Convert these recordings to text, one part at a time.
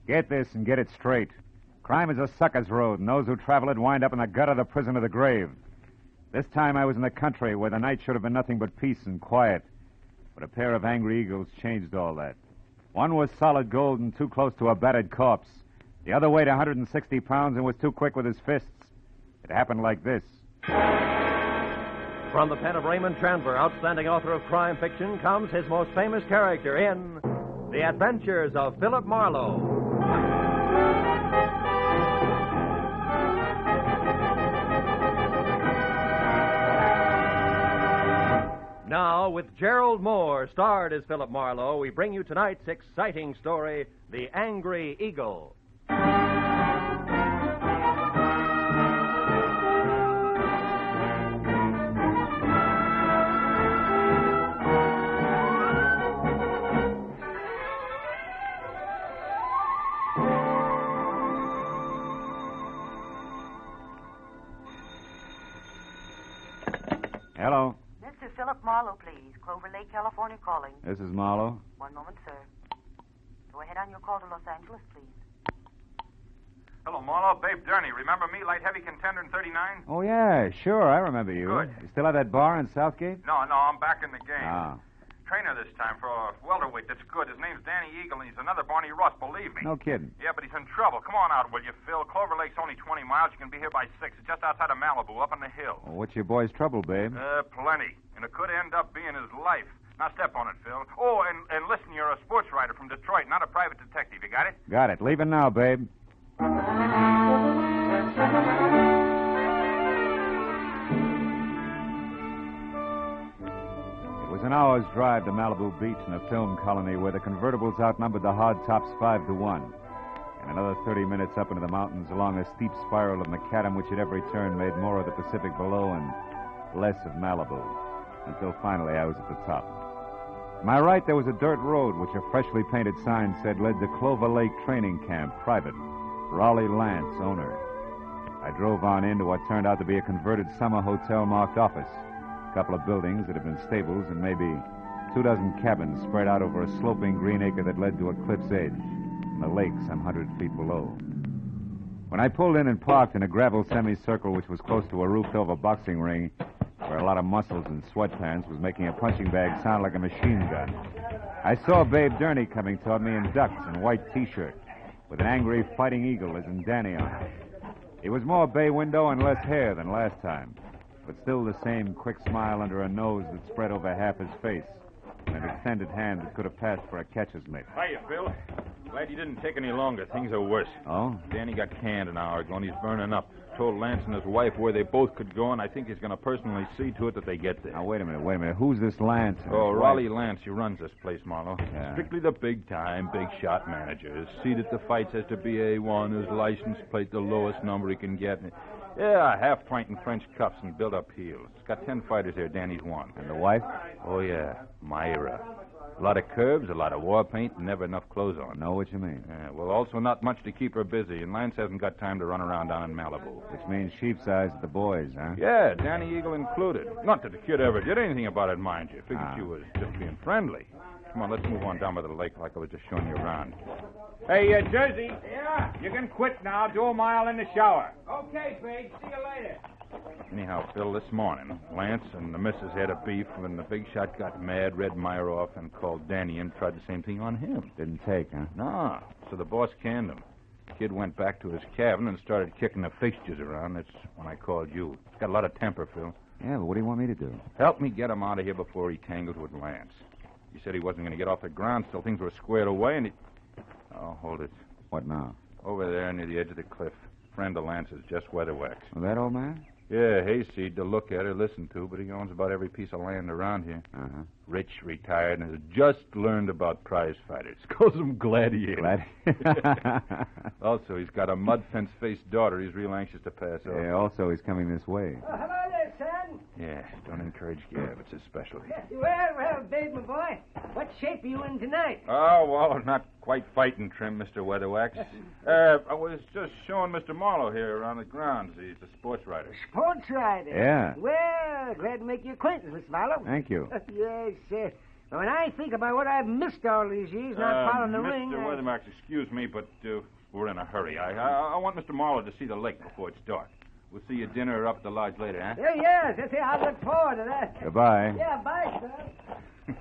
Get this and get it straight. Crime is a sucker's road, and those who travel it wind up in the gut of the prison of the grave. This time I was in the country where the night should have been nothing but peace and quiet. But a pair of angry eagles changed all that. One was solid gold and too close to a battered corpse. The other weighed 160 pounds and was too quick with his fists. It happened like this. From the pen of Raymond Chandler, outstanding author of crime fiction, comes his most famous character in The Adventures of Philip Marlowe. Now, with Gerald Moore, starred as Philip Marlowe, we bring you tonight's exciting story, The Angry Eagle. Hello. Mr. Philip Marlowe, please. Clover Lake, California calling. This is Marlowe. One moment, sir. Go ahead on your call to Los Angeles, please. Hello, Marlowe. Babe Durney. Remember me, light heavy contender in 39? Oh, yeah, sure. I remember you. Good. You still at that bar in Southgate? No, I'm back in the game. Ah. Trainer this time for a welterweight that's good. His name's Danny Eagle, and he's another Barney Russ, believe me. No kidding. Yeah, but he's in trouble. Come on out, will you, Phil? Clover Lake's only 20 miles. You can be here by 6. It's just outside of Malibu, up on the hill. Well, what's your boy's trouble, babe? Plenty. And it could end up being his life. Now step on it, Phil. Oh, and listen, you're a sports writer from Detroit, not a private detective. You got it? Got it. Leaving now, babe. It was an hour's drive to Malibu Beach in a film colony where the convertibles outnumbered the hard tops 5-1. And another 30 minutes up into the mountains along a steep spiral of macadam which at every turn made more of the Pacific below and less of Malibu. Until finally I was at the top. To my right, there was a dirt road which a freshly painted sign said led to Clover Lake Training Camp, private. Raleigh Lance, owner. I drove on into what turned out to be a converted summer hotel marked office. A couple of buildings that had been stables and maybe 24 cabins spread out over a sloping green acre that led to a cliff's edge and the lake some 100 feet below. When I pulled in and parked in a gravel semicircle which was close to a roofed-over boxing ring where a lot of muscles and sweatpants was making a punching bag sound like a machine gun, I saw Babe Durney coming toward me in ducks and white T-shirt with an angry fighting eagle as in Danny on it. He was more bay window and less hair than last time, but still the same quick smile under a nose that spread over half his face and an extended hand that could have passed for a catcher's mitt. Hiya, Phil. Glad you didn't take any longer. Things are worse. Oh? Danny got canned an hour ago, and he's burning up. Told Lance and his wife where they both could go, and I think he's going to personally see to it that they get there. Now, wait a minute. Who's this Lance? Oh, Raleigh Lance. He runs this place, Marlowe. Yeah. Strictly the big-time, big-shot manager. See that the fights has to be A1, his license plate the lowest number he can get. Yeah, half-pint in French cuffs and build-up heels. He's got 10 fighters here. Danny's one. And the wife? Oh, yeah. Myra. A lot of curves, a lot of war paint, and never enough clothes on. Know what you mean. Yeah, well, also not much to keep her busy, and Lance hasn't got time to run around down in Malibu. Which means sheep's eyes at the boys, huh? Yeah, Danny Eagle included. Not that the kid ever did anything about it, mind you. Figured she was just being friendly. Come on, let's move on down by the lake like I was just showing you around. Hey, Jersey. Yeah? You can quit now. Do a mile in the shower. Okay, Pete. See you later. Anyhow, Phil, this morning, Lance and the missus had a beef when the big shot got mad, read Myra off, and called Danny and tried the same thing on him. Didn't take, huh? No, so the boss canned him. The kid went back to his cabin and started kicking the fixtures around. That's when I called you. He's got a lot of temper, Phil. Yeah, but what do you want me to do? Help me get him out of here before he tangled with Lance. He said he wasn't going to get off the ground till things were squared away, and he... Oh, hold it. What now? Over there near the edge of the cliff. Friend of Lance's, just Weatherwax. Well, that old man? Yeah, hayseed to look at or listen to, but he owns about every piece of land around here. Uh-huh. Rich, retired, and has just learned about prize fighters. Calls them gladiators. Also, he's got a mud fence-faced daughter he's real anxious to pass off. Yeah, also he's coming this way. Oh, hello there, son. Yeah, don't encourage gab. It's his specialty. Well, Babe, my boy. What shape are you in tonight? Oh, well, not quite fighting trim, Mr. Weatherwax. I was just showing Mr. Marlowe here around the grounds. He's a sports writer. Sports rider? Yeah. Well, glad to make your acquaintance, Miss Marlowe. Thank you. Yes, sir. But when I think about what I've missed all these years not following the ring... Mr. Weatherwax, excuse me, but we're in a hurry. I want Mr. Marlowe to see the lake before it's dark. We'll see you at dinner or up at the lodge later, huh? Yes. I'll look forward to that. Goodbye. Yeah, bye, sir.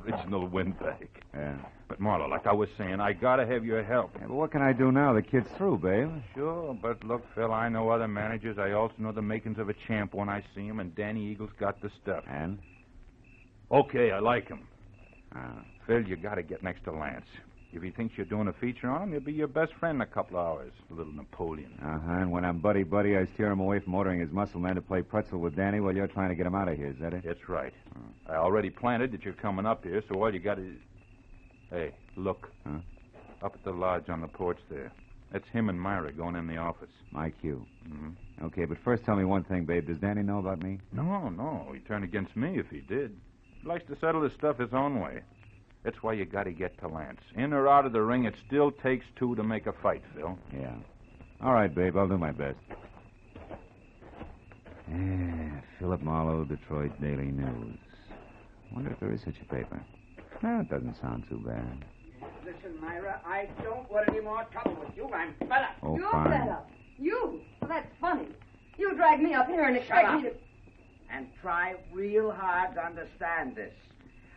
The original windbag. Yeah. But, Marlowe, like I was saying, I gotta have your help. Yeah, but what can I do now? The kid's through, babe. Sure, but look, Phil, I know other managers. I also know the makings of a champ when I see him, and Danny Eagle's got the stuff. And? Okay, I like him. Ah. Phil, you gotta get next to Lance. If he thinks you're doing a feature on him, he'll be your best friend in a couple of hours. A little Napoleon. Uh-huh, and when I'm buddy-buddy, I steer him away from ordering his muscle man to play pretzel with Danny while you're trying to get him out of here. Is that it? That's right. I already planted that you're coming up here, so all you got is... Hey, look. Huh? Up at the lodge on the porch there. That's him and Myra going in the office. My cue. Mm-hmm. Okay, but first tell me one thing, babe. Does Danny know about me? No. He'd turn against me if he did. He likes to settle his stuff his own way. That's why you got to get to Lance. In or out of the ring, it still takes two to make a fight, Phil. Yeah. All right, babe. I'll do my best. Yeah, Philip Marlowe, Detroit Daily News. Wonder if there is such a paper. No, it doesn't sound too bad. Listen, Myra, I don't want any more trouble with you. I'm fed up. Oh, You're fine. fed up. You? Well, that's funny. You dragged me up here and expect me to... And try real hard to understand this.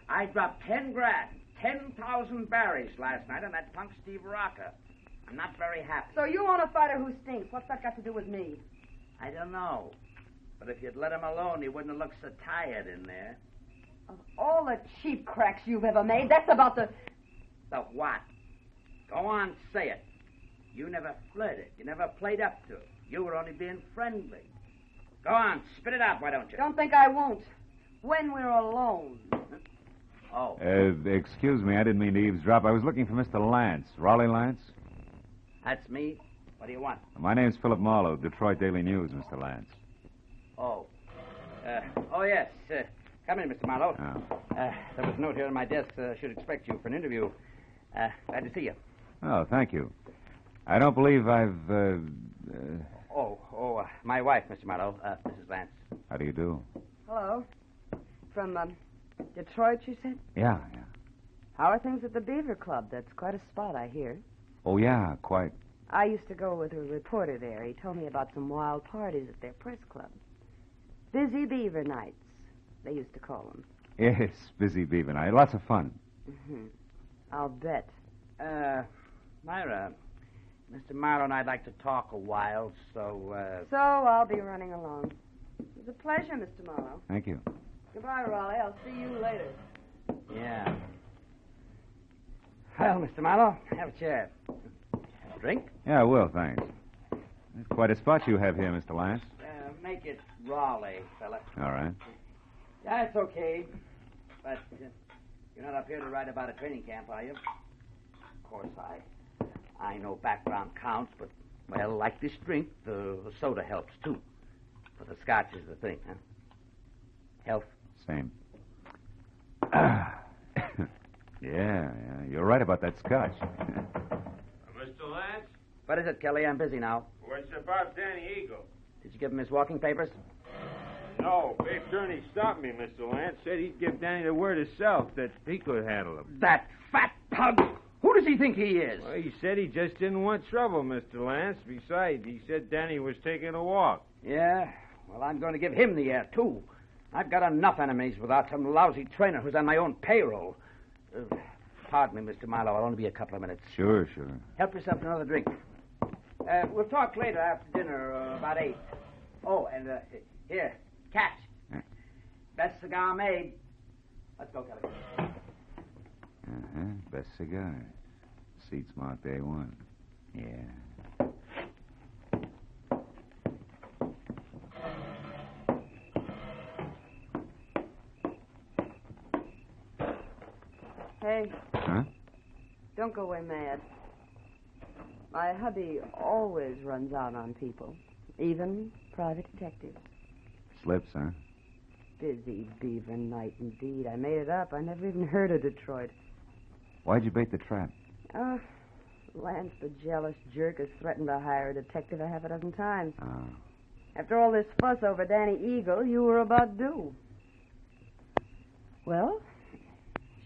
I dropped 10 grand, 10,000 berries last night on that punk Steve Rocker. I'm not very happy. So you want a fighter who stinks. What's that got to do with me? I don't know. But if you'd let him alone, he wouldn't have looked so tired in there. Of all the cheap cracks you've ever made, that's about the... The what? Go on, say it. You never flirted. You never played up to it. You were only being friendly. Go on, spit it out, why don't you? Don't think I won't. When we're alone. Oh. Excuse me, I didn't mean to eavesdrop. I was looking for Mr. Lance. Raleigh Lance? That's me. What do you want? My name's Philip Marlowe, Detroit Daily News, Mr. Lance. Oh. Yes. Come in, Mr. Marlowe. Oh. There was a note here on my desk. Should expect you for an interview. Glad to see you. Oh, thank you. I don't believe I've, My wife, Mr. Marlowe, Mrs. Lance. How do you do? Hello. From, Detroit, you said? Yeah. How are things at the Beaver Club? That's quite a spot, I hear. Oh, yeah, quite. I used to go with a reporter there. He told me about some wild parties at their press club. Busy Beaver Nights, they used to call them. Yes, busy beaver night. Lots of fun. Mm-hmm. I'll bet. Myra, Mr. Marlowe and I'd like to talk a while, so... So I'll be running along. It was a pleasure, Mr. Marlowe. Thank you. Goodbye, Raleigh. I'll see you later. Yeah. Well, Mr. Marlowe, have a chair. A drink? Yeah, I will, thanks. It's quite a spot you have here, Mr. Lance. Make it Raleigh, fella. All right. Yeah, it's okay. But you're not up here to write about a training camp, are you? Of course, I know background counts, but, well, like this drink, the soda helps, too. But the scotch is the thing, huh? Health? Same. Yeah, you're right about that scotch. Mr. Lance? What is it, Kelly? I'm busy now. Well, it's about Danny Eagle. Did you give him his walking papers? No, Big Turney stopped me, Mr. Lance. Said he'd give Danny the word himself that he could handle him. That fat pug! Who does he think he is? Well, he said he just didn't want trouble, Mr. Lance. Besides, he said Danny was taking a walk. Yeah? Well, I'm going to give him the air, too. I've got enough enemies without some lousy trainer who's on my own payroll. Pardon me, Mr. Marlowe. I'll only be a couple of minutes. Sure. Help yourself to another drink. We'll talk later after dinner, about 8. Oh, and here, catch. Best cigar made. Let's go, Kelly. Uh-huh. Best cigar. Seats marked A1. Yeah. Hey, Huh? don't go away mad. My hubby always runs out on people, even private detectives. Slips, huh? Busy Beaver Night, indeed. I made it up. I never even heard of Detroit. Why'd you bait the trap? Oh, Lance, the jealous jerk, has threatened to hire a detective a half a dozen times. Oh. After all this fuss over Danny Eagle, you were about due. Well,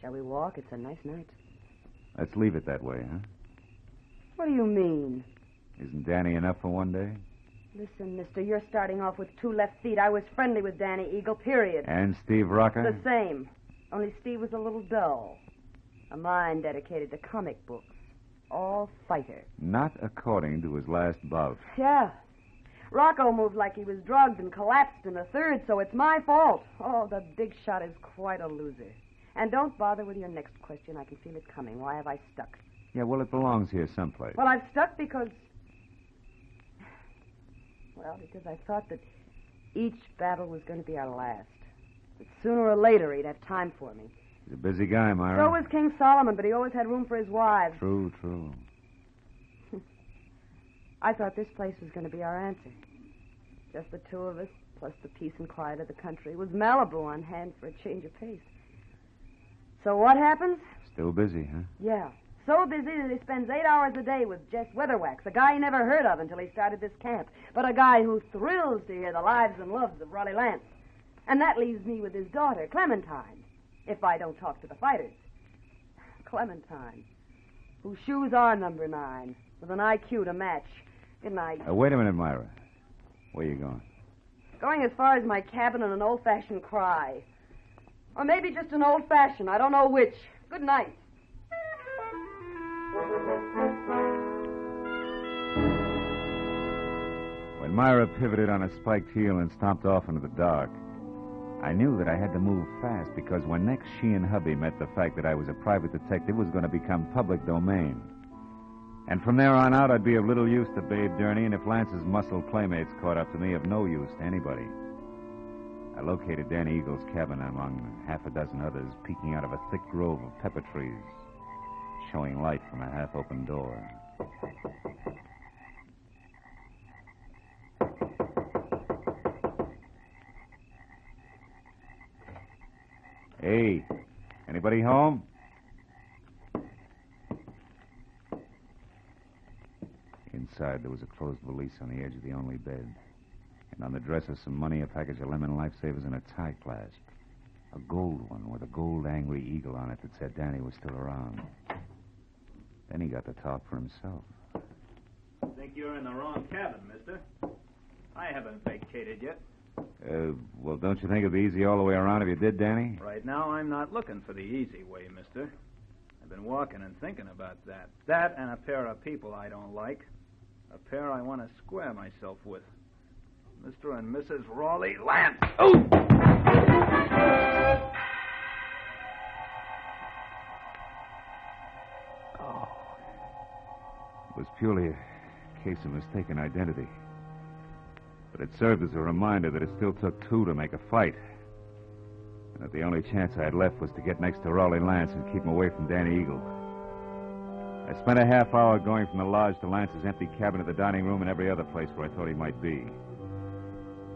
Shall we walk? It's a nice night. Let's leave it that way, huh? What do you mean? Isn't Danny enough for one day? Listen, mister, you're starting off with 2 left feet. I was friendly with Danny Eagle, period. And Steve Rocker? The same. Only Steve was a little dull. A mind dedicated to comic books. All fighter. Not according to his last bout. Yeah. Rocco moved like he was drugged and collapsed in the third, so it's my fault. Oh, the big shot is quite a loser. And don't bother with your next question. I can feel it coming. Why have I stuck? Yeah, well, it belongs here someplace. Well, I've stuck because... Well, because I thought that each battle was going to be our last. That sooner or later he'd have time for me. He's a busy guy, Myra. So was King Solomon, but he always had room for his wives. True. I thought this place was going to be our answer. Just the 2 of us, plus the peace and quiet of the country, with Malibu on hand for a change of pace. So what happens? Still busy, huh? Yeah. So busy that he spends 8 hours a day with Jess Weatherwax, a guy he never heard of until he started this camp, but a guy who thrills to hear the lives and loves of Raleigh Lance. And that leaves me with his daughter, Clementine, if I don't talk to the fighters. Clementine, whose shoes are number 9, with an IQ to match. Good night. Wait a minute, Myra. Where you going? Going as far as my cabin and an old-fashioned cry. Or maybe just an old-fashioned. I don't know which. Good night. When Myra pivoted on a spiked heel and stomped off into the dark, I knew that I had to move fast because when next she and hubby met, the fact that I was a private detective was going to become public domain. And from there on out, I'd be of little use to Babe Durney, and if Lance's muscle playmates caught up to me, of no use to anybody. I located Danny Eagle's cabin among half a dozen others, peeking out of a thick grove of pepper trees, showing light from a half-open door. Hey, anybody home? Inside, there was a closed valise on the edge of the only bed. And on the dresser, some money, a package of lemon lifesavers, and a tie clasp. A gold one with a gold angry eagle on it that said Danny was still around. Then he got to talk for himself. I think you're in the wrong cabin, mister. I haven't vacated yet. Well, don't you think it'd be easy all the way around if you did, Danny? Right now, I'm not looking for the easy way, mister. I've been walking and thinking about that. That and a pair of people I don't like. A pair I want to square myself with. Mr. and Mrs. Raleigh Lance. Oh! It was purely a case of mistaken identity. But it served as a reminder that it still took 2 to make a fight. And that the only chance I had left was to get next to Raleigh Lance and keep him away from Danny Eagle. I spent a half hour going from the lodge to Lance's empty cabin to the dining room and every other place where I thought he might be.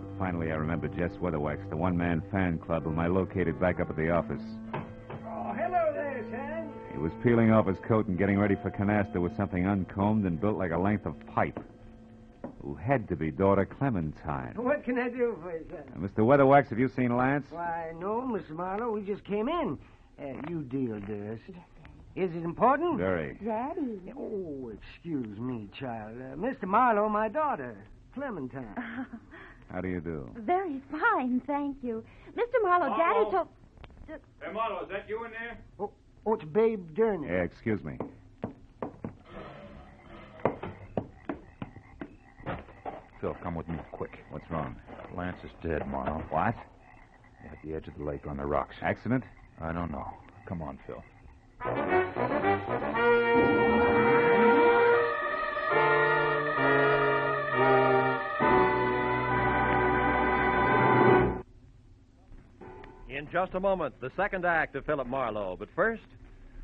But finally, I remembered Jess Weatherwax, the one-man fan club whom I located back up at the office. Oh, hello there, son. He was peeling off his coat and getting ready for canasta with something uncombed and built like a length of pipe. Who had to be daughter Clementine. What can I do for you, son? Mr. Weatherwax, have you seen Lance? Why, no, Mr. Marlowe. We just came in. You deal, dearest. Is it important? Very. Daddy. Oh, excuse me, child. Mr. Marlowe, my daughter, Clementine. How do you do? Very fine, thank you. Mr. Marlowe, Daddy told... Hey, Marlowe, is that you in there? Oh, it's Babe Durney. Yeah, excuse me. Phil, come with me, quick. What's wrong? Lance is dead, Marlowe. What? At the edge of the lake on the rocks. Accident? I don't know. Come on, Phil. In just a moment, the second act of Philip Marlowe. But first,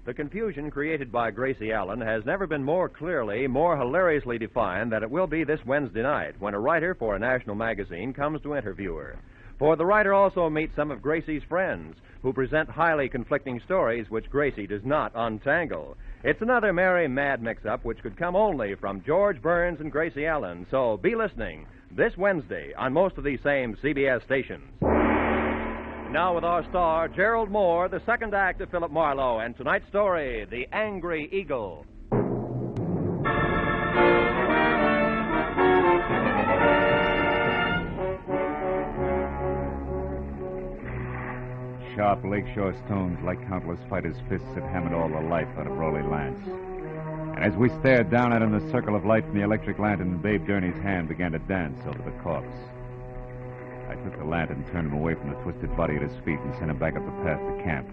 the confusion created by Gracie Allen has never been more clearly, more hilariously defined than it will be this Wednesday night when a writer for a national magazine comes to interview her. For the writer also meets some of Gracie's friends who present highly conflicting stories which Gracie does not untangle. It's another merry, mad mix-up which could come only from George Burns and Gracie Allen. So be listening this Wednesday on most of these same CBS stations. Now with our star, Gerald Moore, the second act of Philip Marlowe, and tonight's story, The Angry Eagle. Sharp lakeshore stones, like countless fighters' fists, had hammered all the life out of Raleigh Lance. And as we stared down at him, the circle of light from the electric lantern, Babe Durney's hand began to dance over the corpse. I took the lantern, turned him away from the twisted body at his feet, and sent him back up the path to camp.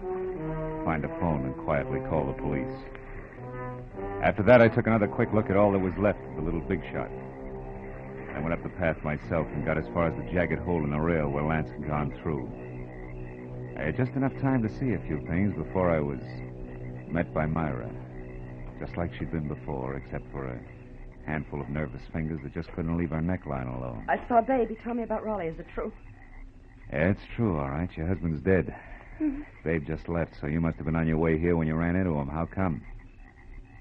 Find a phone and quietly call the police. After that, I took another quick look at all that was left of the little big shot. I went up the path myself and got as far as the jagged hole in the rail where Lance had gone through. I had just enough time to see a few things before I was met by Myra. Just like she'd been before, except for a handful of nervous fingers that just couldn't leave her neckline alone. I saw Babe. He told me about Raleigh. Is it true? Yeah, it's true, all right. Your husband's dead. Babe just left, so you must have been on your way here when you ran into him. How come?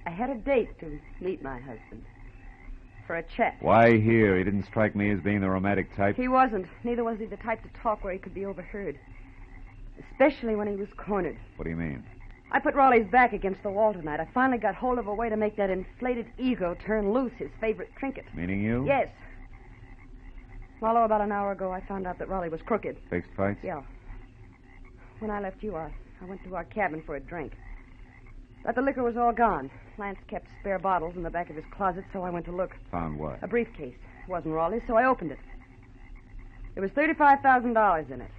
I had a date to meet my husband. For a chat. Why here? He didn't strike me as being the romantic type. He wasn't. Neither was he the type to talk where he could be overheard. Especially when he was cornered. What do you mean? I put Raleigh's back against the wall tonight. I finally got hold of a way to make that inflated ego turn loose, his favorite trinket. Meaning you? Yes. Marlowe, about an hour ago, I found out that Raleigh was crooked. Fixed fights? Yeah. When I left you, I went to our cabin for a drink. But the liquor was all gone. Lance kept spare bottles in the back of his closet, so I went to look. Found what? A briefcase. It wasn't Raleigh's, so I opened it. There was $35,000 in it.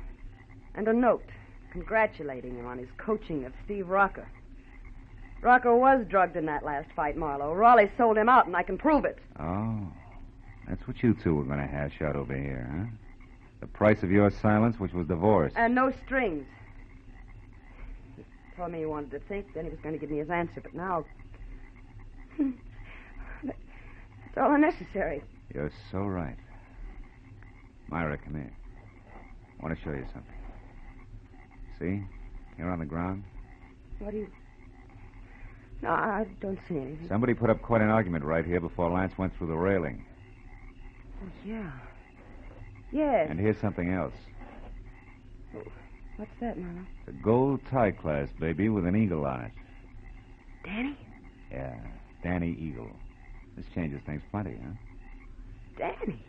And a note congratulating him on his coaching of Steve Rocker. Rocker was drugged in that last fight, Marlowe. Raleigh sold him out, and I can prove it. Oh. That's what you two were going to hash out over here, huh? The price of your silence, which was divorce. And no strings. He told me he wanted to think, then he was going to give me his answer, but now... It's all unnecessary. You're so right. Myra, come here. I want to show you something. See? Here on the ground. What do you... No, I don't see anything. Somebody put up quite an argument right here before Lance went through the railing. Oh, yeah. Yes. And here's something else. What's that, Marlowe? It's a gold tie clasp, baby, with an eagle on it. Danny? Yeah, Danny Eagle. This changes things plenty, huh? Danny?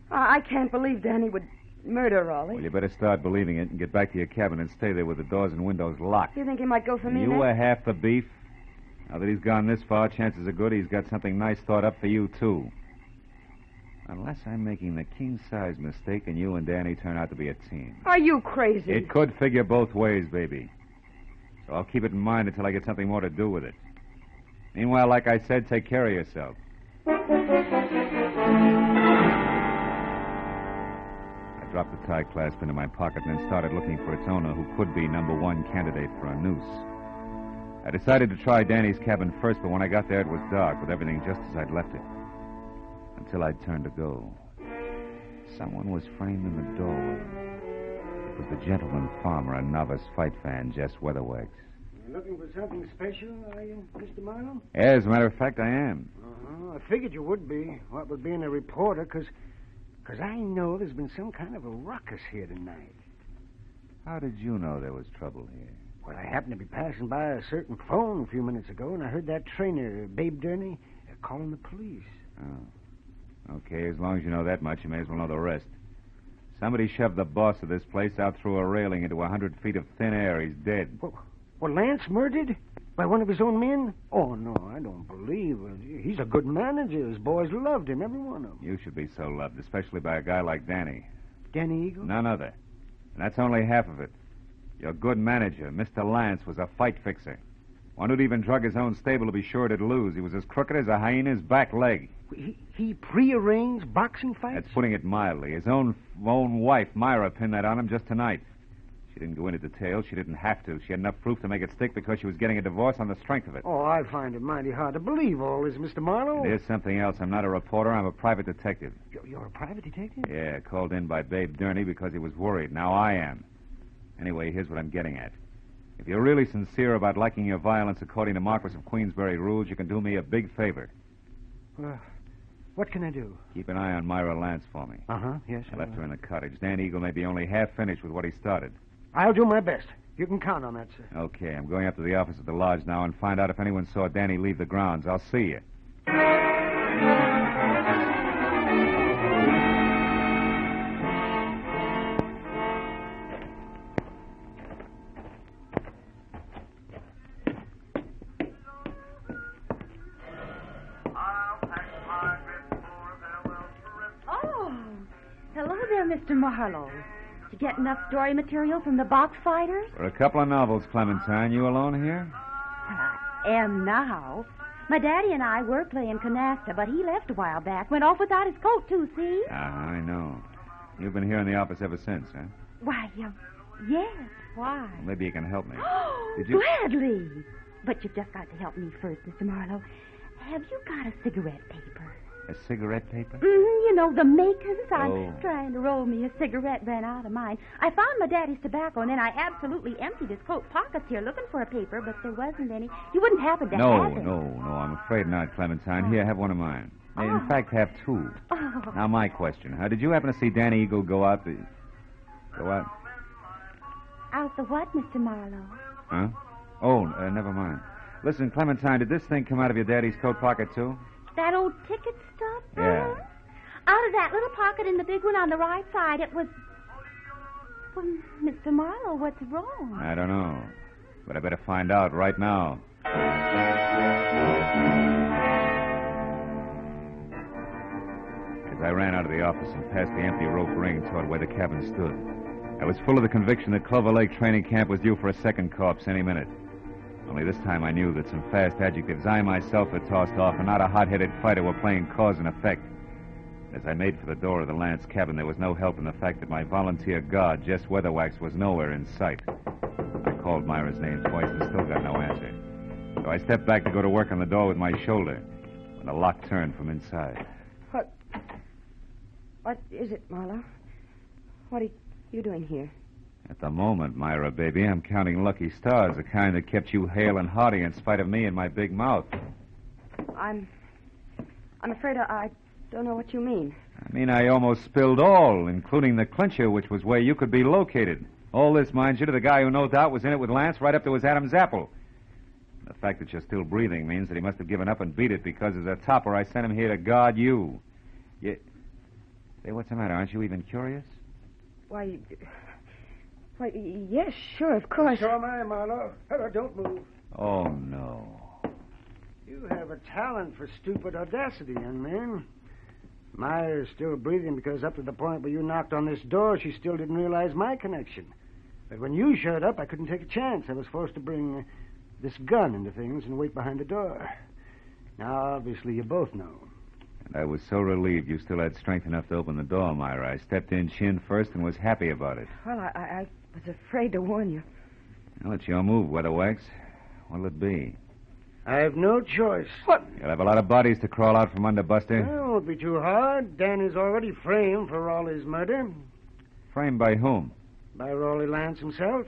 I can't believe Danny would murder Raleigh. Well, you better start believing it and get back to your cabin and stay there with the doors and windows locked. You think he might go for me You next? were half the beef. Now that he's gone this far, chances are good he's got something nice thought up for you, too. Unless I'm making the king-size mistake and you and Danny turn out to be a team. Are you crazy? It could figure both ways, baby. So I'll keep it in mind until I get something more to do with it. Meanwhile, like I said, take care of yourself. I dropped the tie clasp into my pocket and then started looking for its owner, who could be number one candidate for a noose. I decided to try Danny's cabin first, but when I got there, it was dark, with everything just as I'd left it. Until I'd turned to go. Someone was framed in the doorway. It was the gentleman farmer, a novice fight fan, Jess Weatherwax. You looking for something special, are you, Mr. Marlowe? Yeah, as a matter of fact, I am. I figured you would be, what with being a reporter, because I know there's been some kind of a ruckus here tonight. How did you know there was trouble here? Well, I happened to be passing by a certain phone a few minutes ago, and I heard that trainer, Babe Durney, calling the police. Oh. Okay, as long as you know that much, you may as well know the rest. Somebody shoved the boss of this place out through a railing into 100 feet of thin air. He's dead. Well, Lance murdered? By one of his own men? Oh, no, I don't believe it. He's a good manager. His boys loved him, every one of them. You should be so loved, especially by a guy like Danny. Danny Eagle? None other. And that's only half of it. Your good manager, Mr. Lance, was a fight fixer. One who'd even drug his own stable to be sure to lose. He was as crooked as a hyena's back leg. He prearranged boxing fights? That's putting it mildly. His own wife, Myra, pinned that on him just tonight. She didn't go into detail. She didn't have to. She had enough proof to make it stick because she was getting a divorce on the strength of it. Oh, I find it mighty hard to believe all this, Mr. Marlowe. There's something else. I'm not a reporter. I'm a private detective. You're a private detective? Yeah, called in by Babe Durney because he was worried. Now I am. Anyway, here's what I'm getting at. If you're really sincere about liking your violence according to Marquis of Queensberry rules, you can do me a big favor. What can I do? Keep an eye on Myra Lance for me. Yes. I left her in the cottage. Dan Eagle may be only half finished with what he started. I'll do my best. You can count on that, sir. Okay, I'm going up to the office at the lodge now and find out if anyone saw Danny leave the grounds. I'll see you. Hello there, Mr. Marlowe. Did you get enough story material from the box fighters? For a couple of novels, Clementine. You alone here? Well, I am now. My daddy and I were playing canasta, but he left a while back. Went off without his coat, too, see? I know. You've been here in the office ever since, huh? Why, yes. Why? Well, maybe you can help me. Did you... Gladly. But you've just got to help me first, Mr. Marlowe. Have you got a cigarette paper? A cigarette paper? You know, the makers. I'm trying to roll me a cigarette, ran out of mine. I found my daddy's tobacco, and then I absolutely emptied his coat pockets here looking for a paper, but there wasn't any. You wouldn't happen to have it. No, I'm afraid not, Clementine. Here, have one of mine. In fact, have two. Now, my question. Did you happen to see Danny Eagle go out the... Go out? Out the what, Mr. Marlowe? Huh? Oh, never mind. Listen, Clementine, did this thing come out of your daddy's coat pocket, too? That old ticket stub? Yeah. Out of that little pocket in the big one on the right side, it was... Well, Mr. Marlowe, what's wrong? I don't know. But I better find out right now. As I ran out of the office and past the empty rope ring toward where the cabin stood, I was full of the conviction that Clover Lake training camp was due for a second corpse any minute. Only this time I knew that some fast adjectives I myself had tossed off and not a hot-headed fighter were playing cause and effect. As I made for the door of the Lance cabin, there was no help in the fact that my volunteer guard, Jess Weatherwax, was nowhere in sight. I called Myra's name twice and still got no answer. So I stepped back to go to work on the door with my shoulder when the lock turned from inside. What is it, Marlowe? What are you doing here? At the moment, Myra, baby, I'm counting lucky stars, the kind that kept you hale and hearty in spite of me and my big mouth. I'm afraid I don't know what you mean. I mean, I almost spilled all, including the clincher, which was where you could be located. All this, mind you, to the guy who no doubt was in it with Lance right up to his Adam's apple. The fact that you're still breathing means that he must have given up and beat it because as a topper I sent him here to guard you. Say, what's the matter? Aren't you even curious? Why, yes, sure, of course. So am I, Marlowe. Don't move. Oh, no. You have a talent for stupid audacity, young man. Myra's still breathing because up to the point where you knocked on this door, she still didn't realize my connection. But when you showed up, I couldn't take a chance. I was forced to bring this gun into things and wait behind the door. Now, obviously, you both know. And I was so relieved you still had strength enough to open the door, Myra. I stepped in chin first and was happy about it. Well, I was afraid to warn you. Well, it's your move, Weatherwax. What'll it be? I have no choice. What? You'll have a lot of bodies to crawl out from under, Buster. Well, it won't be too hard. Danny's already framed for Raleigh's murder. Framed by whom? By Raleigh Lance himself.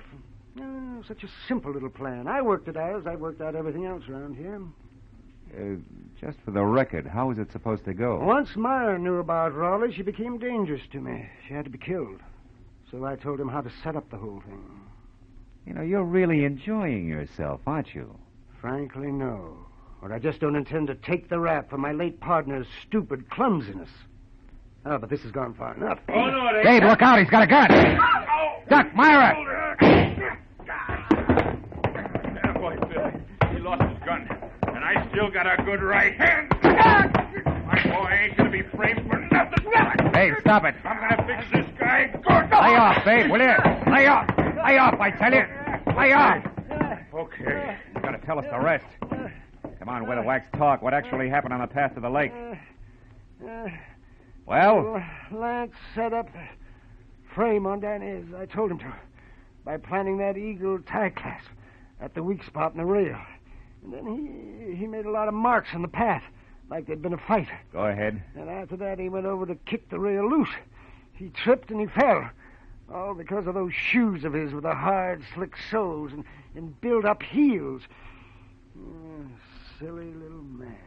Such a simple little plan. I worked it out as I worked out everything else around here. Just for the record, how was it supposed to go? Once Myra knew about Raleigh, she became dangerous to me. She had to be killed. So I told him how to set up the whole thing. You know, you're really enjoying yourself, aren't you? Frankly, no. Or I just don't intend to take the rap for my late partner's stupid clumsiness. Oh, but this has gone far enough. Oh, no, it ain't. Dave, look out. He's got a gun. Duck, Myra! That boy, Phil. He lost his gun. And I still got a good right hand. My boy ain't going to be framed for nothing. Dave, stop it. I'm going to fix this guy good. Lay off, Dave, will you? Lay off. Lay off, I tell you. Lay off. Okay. You got to tell us the rest. Come on, Weatherwax, talk. What actually happened on the path to the lake? Well? Lance set up a frame on Danny as I told him to by planting that eagle tie clasp at the weak spot in the rail. And then he made a lot of marks on the path, like there'd been a fight. Go ahead. And after that, he went over to kick the rail loose. He tripped and he fell. All because of those shoes of his with the hard, slick soles and built-up heels. Silly little man.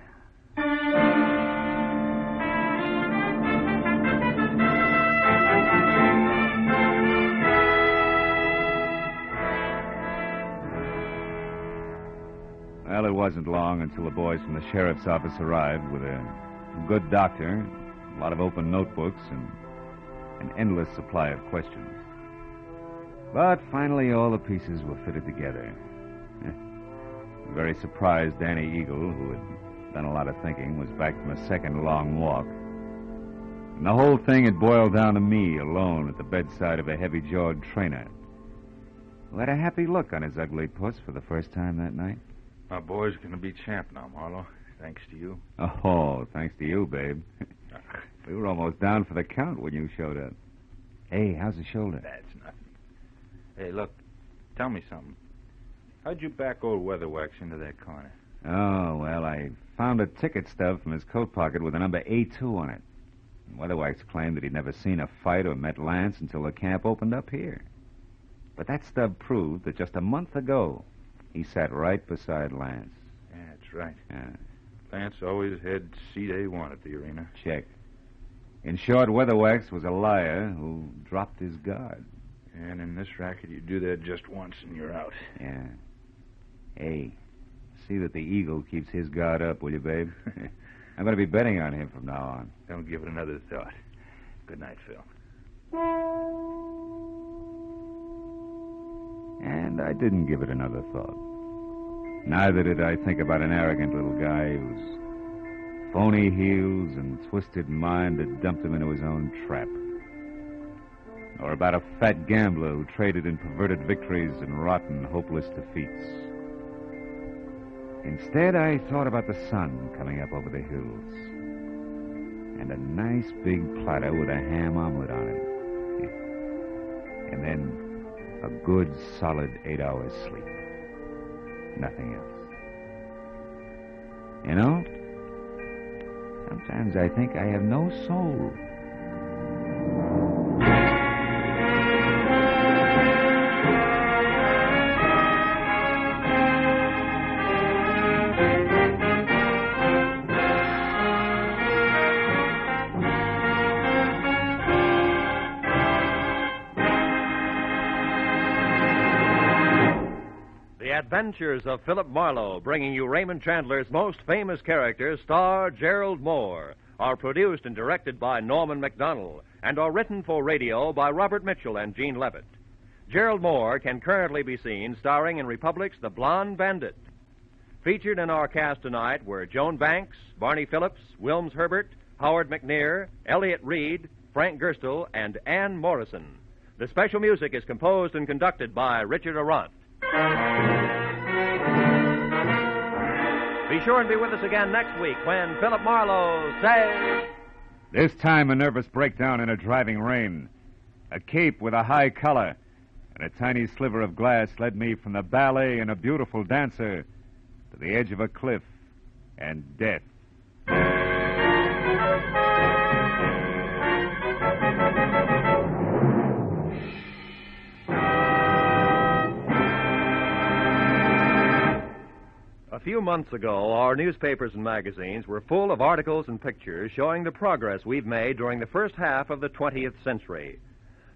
Well, it wasn't long until the boys from the sheriff's office arrived with a good doctor, a lot of open notebooks, and an endless supply of questions. But finally, all the pieces were fitted together. Very surprised Danny Eagle, who had done a lot of thinking, was back from a second long walk. And the whole thing had boiled down to me, alone at the bedside of a heavy-jawed trainer, who had a happy look on his ugly puss for the first time that night. My boy's going to be champ now, Marlowe, thanks to you. Oh, thanks to you, babe. We were almost down for the count when you showed up. Hey, how's the shoulder? That's nothing. Hey, look, tell me something. How'd you back old Weatherwax into that corner? Oh, well, I found a ticket stub from his coat pocket with the number A2 on it. Weatherwax claimed that he'd never seen a fight or met Lance until the camp opened up here. But that stub proved that just a month ago, he sat right beside Lance. Yeah, that's right. Yeah. Lance always had seat A1 at the arena. Check. In short, Weatherwax was a liar who dropped his guard. And in this racket, you do that just once and you're out. Yeah. Hey, see that the Eagle keeps his guard up, will you, babe? I'm going to be betting on him from now on. Don't give it another thought. Good night, Phil. And I didn't give it another thought. Neither did I think about an arrogant little guy whose phony heels and twisted mind had dumped him into his own trap. Or about a fat gambler who traded in perverted victories and rotten, hopeless defeats. Instead, I thought about the sun coming up over the hills. And a nice big platter with a ham omelet on it. And then a good, solid 8 hours sleep. Nothing else. You know, sometimes I think I have no soul. Adventures of Philip Marlowe, bringing you Raymond Chandler's most famous character, star Gerald Moore, are produced and directed by Norman MacDonald and are written for radio by Robert Mitchell and Gene Levitt. Gerald Moore can currently be seen starring in Republic's The Blonde Bandit. Featured in our cast tonight were Joan Banks, Barney Phillips, Wilms Herbert, Howard McNear, Elliott Reed, Frank Gerstle, and Ann Morrison. The special music is composed and conducted by Richard Arant. Be sure and be with us again next week when Philip Marlowe says... This time a nervous breakdown in a driving rain. A cape with a high collar and a tiny sliver of glass led me from the ballet and a beautiful dancer to the edge of a cliff and death. A few months ago, our newspapers and magazines were full of articles and pictures showing the progress we've made during the first half of the 20th century.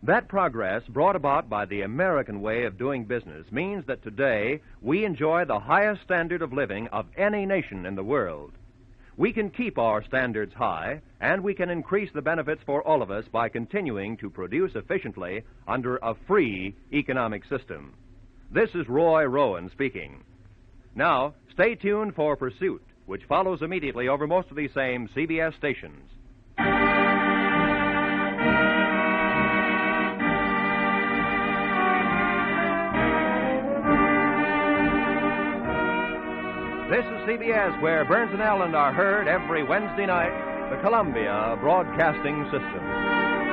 That progress, brought about by the American way of doing business, means that today we enjoy the highest standard of living of any nation in the world. We can keep our standards high, and we can increase the benefits for all of us by continuing to produce efficiently under a free economic system. This is Roy Rowan speaking. Now, stay tuned for Pursuit, which follows immediately over most of these same CBS stations. This is CBS, where Burns and Allen are heard every Wednesday night, the Columbia Broadcasting System.